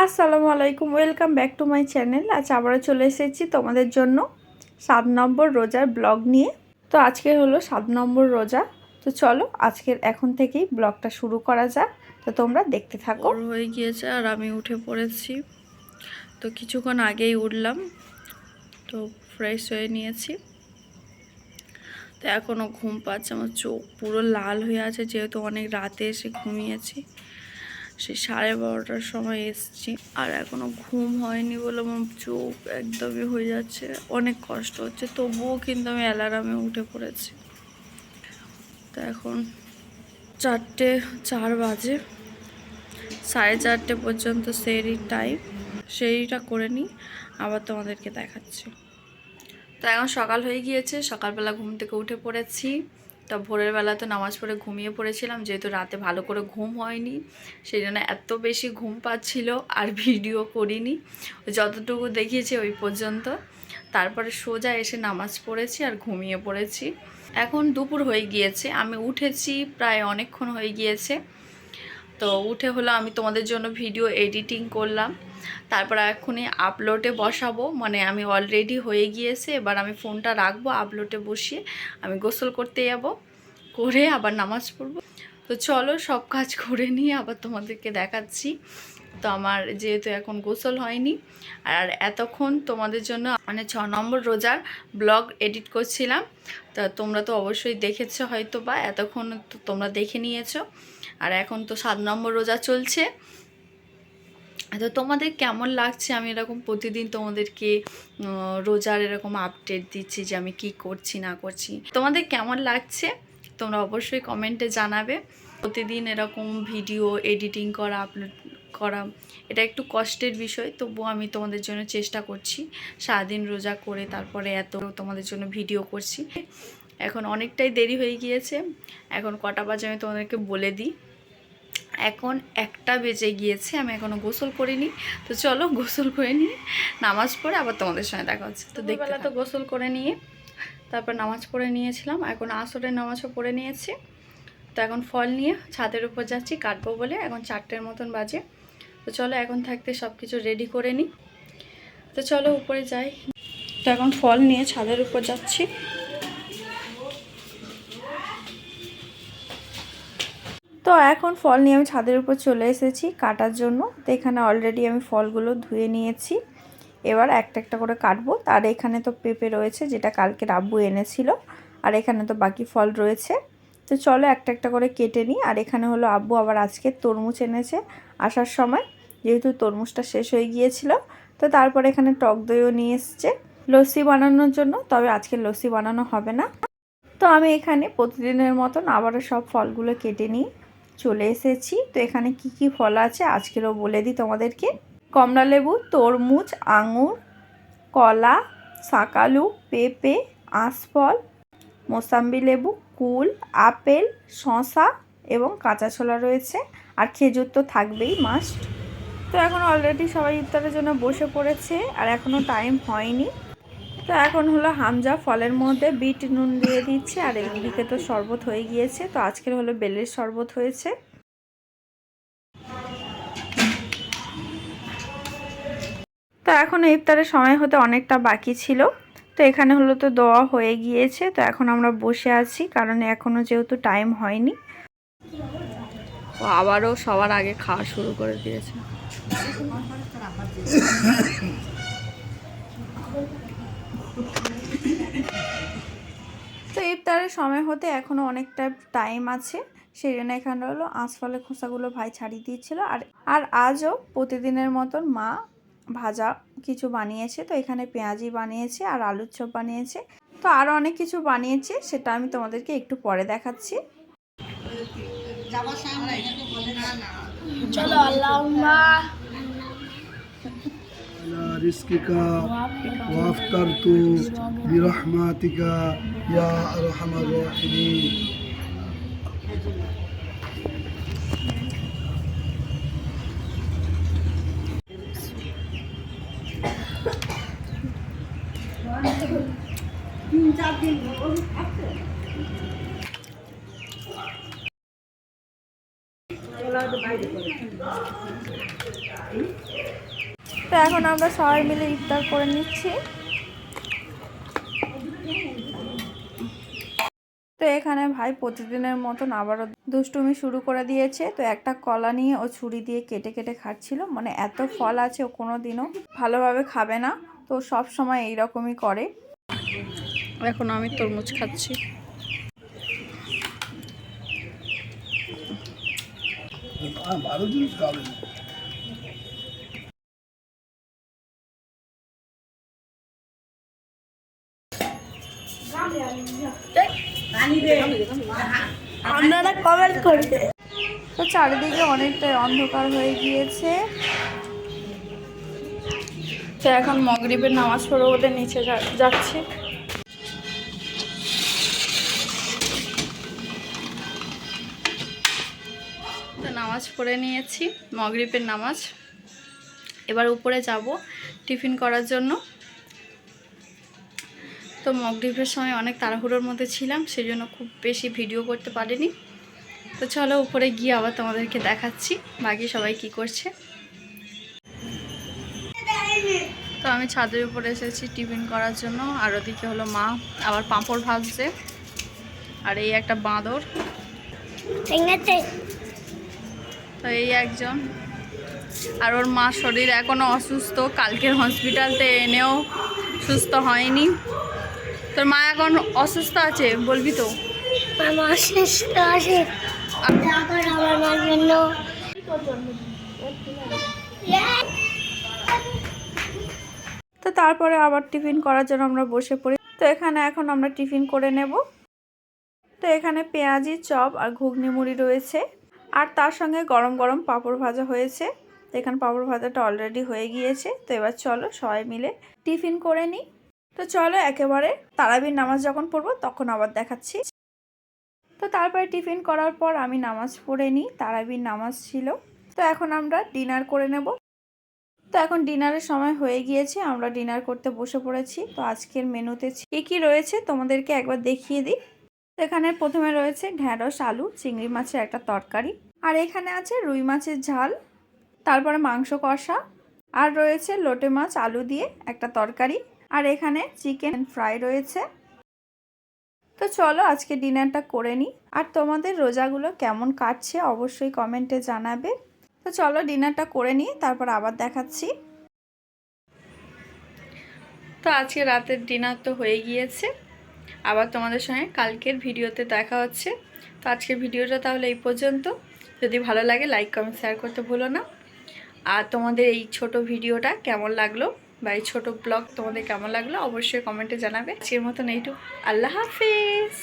আসসালামু আলাইকুম, welcome back to my channel. আজ আবারও চলে এসেছি তোমাদের জন্য 7 নম্বর রোজার ব্লগ নিয়ে। তো আজকে হলো 7 নম্বর রোজা। তো চলো আজকের এখন থেকেই ব্লগটা শুরু করা যাক। তো তোমরা দেখতে থাকো। হয়ে গিয়েছে আর আমি উঠে পড়েছি। তো কিছুক্ষণ আগেই উঠলাম, তো ফ্রেশ হয়ে নিয়েছি। তো এখনও ঘুম পাচ্ছে, আমার চোখ পুরো লাল হয়ে আছে, যেহেতু অনেক রাতে এসে ঘুমিয়েছি। সেই 12:30টার সময় এসছি আর এখনও ঘুম হয়নি বলে আমার চোখ একদমই হয়ে যাচ্ছে, অনেক কষ্ট হচ্ছে। তবুও কিন্তু আমি অ্যালার্মে উঠে পড়েছি। তো এখন 4:04 বাজে, 4:30 পর্যন্ত সেহরির টাইম। সেহরিটা করে নিই, আবার তোমাদেরকে দেখাচ্ছি। তো এখন সকাল হয়ে গিয়েছে, সকালবেলা ঘুম থেকে উঠে পড়েছি। তো ভোরের বেলা তো নামাজ পড়ে ঘুমিয়ে পড়েছিলাম, যেহেতু রাতে ভালো করে ঘুম হয়নি, সেই জন্য এত বেশি ঘুম পাচ্ছিল আর ভিডিও করিনি। যতটুকু দেখিয়েছি ওই পর্যন্ত। তারপরে সোজা এসে নামাজ পড়েছি আর ঘুমিয়ে পড়েছি। এখন দুপুর হয়ে গিয়েছে, আমি উঠেছি প্রায় অনেকক্ষণ হয়ে গিয়েছে। তো উঠে হলো আমি তোমাদের জন্য ভিডিও এডিটিং করলাম, তারপর এখনই আপলোডে বসাবো। মানে আমি অলরেডি হয়ে গিয়েছে, এবার আমি ফোনটা রাখবো, আপলোডে বসিয়ে আমি গোসল করতে যাব, করে আবার নামাজ পড়বো। তো চলো সব কাজ করে নিয়ে আবার তোমাদেরকে দেখাচ্ছি। তো আমার যেহেতু এখন গোসল হয়নি, আর এতক্ষণ তোমাদের জন্য মানে 6 নম্বর রোজার ব্লগ এডিট করছিলাম। তা তোমরা তো অবশ্যই দেখেছো হয়তো, বা এতক্ষণ তো তোমরা দেখে নিয়েছো। আর এখন তো 7 নম্বর রোজা চলছে। তো তোমাদের কেমন লাগছে? আমি এরকম প্রতিদিন তোমাদেরকে রোজার এরকম আপডেট দিচ্ছি যে আমি কি করছি না করছি। তোমাদের কেমন লাগছে তোমরা অবশ্যই কমেন্টে জানাবে। প্রতিদিন এরকম ভিডিও এডিটিং করা, আপলোড করা, এটা একটু কষ্টের বিষয়, তবুও আমি তোমাদের জন্য চেষ্টা করছি। সারাদিন রোজা করে তারপরে এত তোমাদের জন্য ভিডিও করছি। এখন অনেকটাই দেরি হয়ে গিয়েছে, এখন কটা বাজে আমি তোমাদেরকে বলে দিই। এখন 1টা বেজে গিয়েছে, আমি এখনও গোসল করিনি। তো চলো গোসল করে নিয়ে নামাজ পড়ে আবার তোমাদের সঙ্গে দেখা হচ্ছে। তো দুপুরবেলা তো গোসল করে নিয়ে তারপর নামাজ পড়ে নিয়েছিলাম, এখন আসরের নামাজও পড়ে নিয়েছি। তো এখন ফল নিয়ে ছাদের উপর যাচ্ছি কাটবো বলে, এখন 4টের মতন বাজে। তো চলো এখন থাকতে সব কিছু রেডি করে নিই। তো চলো উপরে যাই। তো এখন ফল নিয়ে ছাদের উপর যাচ্ছি। তো এখন ফল নিয়ে আমি ছাদের উপর চলে এসেছি কাটার জন্য। তো এখানে অলরেডি আমি ফলগুলো ধুয়ে নিয়েছি, এবার একটা একটা করে কাটবো। আর এখানে তো পেঁপে রয়েছে, যেটা কালকে আব্বু এনেছিল, আর এখানে তো বাকি ফল রয়েছে। তো চলো একটা একটা করে কেটে নিই। আর এখানে হলো আব্বু আবার আজকে তরমুজ এনেছে আসার সময়, যেহেতু তরমুজটা শেষ হয়ে গিয়েছিল। তো তারপরে এখানে টক দইও নিয়ে এসছে লস্যি বানানোর জন্য, তবে আজকে লস্যি বানানো হবে না। তো আমি এখানে প্রতিদিনের মতন আবারও সব ফলগুলো কেটে নিই চলে এসেছি। তো এখানে কি কি ফল আছে আজকেরও বলে দিই তোমাদেরকে। কমলালেবু, তরমুজ, আঙুর, কলা, শাকালু, পেঁপে, আঁশফল, মোসাম্বি লেবু, কুল, আপেল, শসা এবং কাঁচা ছোলা রয়েছে। আর খেজুর তো থাকবেই মাস্ট। তো এখন অলরেডি সবাই ইফতারের জন্য বসে পড়েছে, আর এখনও টাইম হয়নি। তো এখন হলো হামজা ফলের মধ্যে বিট নুন দিয়ে দিচ্ছে, আর এদিকে তো শরবত হয়ে গিয়েছে। তো আজকের হলো বেলের শরবত হয়েছে। তো এখন ইফতারের সময় হতে অনেকটা বাকি ছিল। তো এখানে হলো তো দোয়া হয়ে গিয়েছে। তো এখন আমরা বসে আছি, কারণ এখনও যেহেতু টাইম হয়নি। ও আবারও সবার আগে খাওয়া শুরু করে দিয়েছে। তো ইফতারের সময় হতে এখনও অনেকটা টাইম আছে, সেই জন্য এখানে হলো আঁশফলের খোসাগুলো ভাই ছাড়িয়ে দিয়েছিল। আর আজও প্রতিদিনের মতন মা ভাজা কিছু বানিয়েছে। তো এখানে পেঁয়াজি বানিয়েছে আর আলুর চপ বানিয়েছে। তো আরও অনেক কিছু বানিয়েছে, সেটা আমি তোমাদেরকে একটু পরে দেখাচ্ছি। চলো আল্লাহুম্মা রিজকিকা ওয়া আফতারতু বিরহমাতিকা ইয়া আরহামার রাহিমিন। তো এখন আমরা সবাই মিলে ইফতার করে নিচ্ছি। তো এখানে ভাই প্রতিদিনের মতন আবারও দুষ্টুমি শুরু করে দিয়েছে। তো একটা কলা নিয়ে ও ছুরি দিয়ে কেটে কেটে খাচ্ছিল। মানে এত ফল আছে ও কোনো দিনও ভালোভাবে খাবে না, তো সব সময় এইরকমই করে। এখন আমি তরমুজ খাচ্ছি। ভালো জিনিস খাবেন। আপনারা কমেন্ট করবে। তো চারিদিকে অনেকটাই অন্ধকার হয়ে গিয়েছে। তো এখন মাগরিবের নামাজ পড়ে ওদের নিচে যাচ্ছে। তো নামাজ পড়ে নিয়েছি, মাগরিবের নামাজ। এবার উপরে যাব টিফিন করার জন্য। তো মাগরিবের সময় অনেক তাড়াহুড়োর মধ্যে ছিলাম, সেই জন্য খুব বেশি ভিডিও করতে পারিনি। তো চলো উপরে গিয়ে আবার তোমাদেরকে দেখাচ্ছি বাকি সবাই কি করছে। তো আমি ছাদের উপরে এসেছি টিফিন করার জন্য। আর ওদিকে হলো মা আবার পাঁপড় ভাজছে। আর এই একটা বাঁদর, তো এই একজন। আর ওর মা শরীর এখনো অসুস্থ, কালকের হসপিটালতে এনেও সুস্থ হয়নি। তোর মা এখন অসুস্থ আছে বলবি তো? অসুস্থ আছে আবার আমার মার জন্য। তো তারপরে আবার টিফিন করার জন্য আমরা বসে পড়ি। তো এখানে এখন আমরা টিফিন করে নেব। তো এখানে পেঁয়াজি, চপ আর ঘুগনি মুড়ি রয়েছে। আর তার সঙ্গে গরম গরম পাঁপড় ভাজা হয়েছে। তো এখানে পাঁপড় ভাজাটা অলরেডি হয়ে গিয়েছে। তো এবার চলো সবাই মিলে টিফিন করে নিই। তো চলো একেবারে তারাবির নামাজ যখন পড়বো তখন আবার দেখাচ্ছি। তো তারপরে টিফিন করার পর আমি নামাজ পড়ে নিই, তারাবির নামাজ ছিল। তো এখন আমরা ডিনার করে নেব। তো এখন ডিনারের সময় হয়ে গিয়েছে, আমরা ডিনার করতে বসে পড়েছি। তো আজকের মেনুতে কি রয়েছে তোমাদেরকে একবার দেখিয়ে দিই। তো এখানে প্রথমে রয়েছে ঢ্যাঁড়স, আলু, চিংড়ি মাছের একটা তরকারি। আর এখানে আছে রুই মাছের ঝাল, তারপরে মাংস কষা, আর রয়েছে লোটে মাছ আলু দিয়ে একটা তরকারি। আর এখানে চিকেন ফ্রাই রয়েছে। তো চলো আজকে ডিনারটা করে নিই। আর তোমাদের রোজাগুলো কেমন কাটছে অবশ্যই কমেন্টে জানাবে। তো চলো ডিনারটা করে নিই, তারপর আবার দেখাচ্ছি। তো আজকে রাতের ডিনার তো হয়ে গিয়েছে, আবার তোমাদের সঙ্গে কালকের ভিডিওতে দেখা হচ্ছে। তো আজকের ভিডিওটা তাহলে এই পর্যন্ত। যদি ভালো লাগে লাইক, কমেন্ট, শেয়ার করতে ভুলো না। আর তোমাদের এই ছোট ভিডিওটা কেমন লাগলো বা এই ছোটো ব্লগ তোমাদের কেমন লাগলো অবশ্যই কমেন্টে জানাবে। আজকের মতন এইটুকু, আল্লাহ হাফিজ।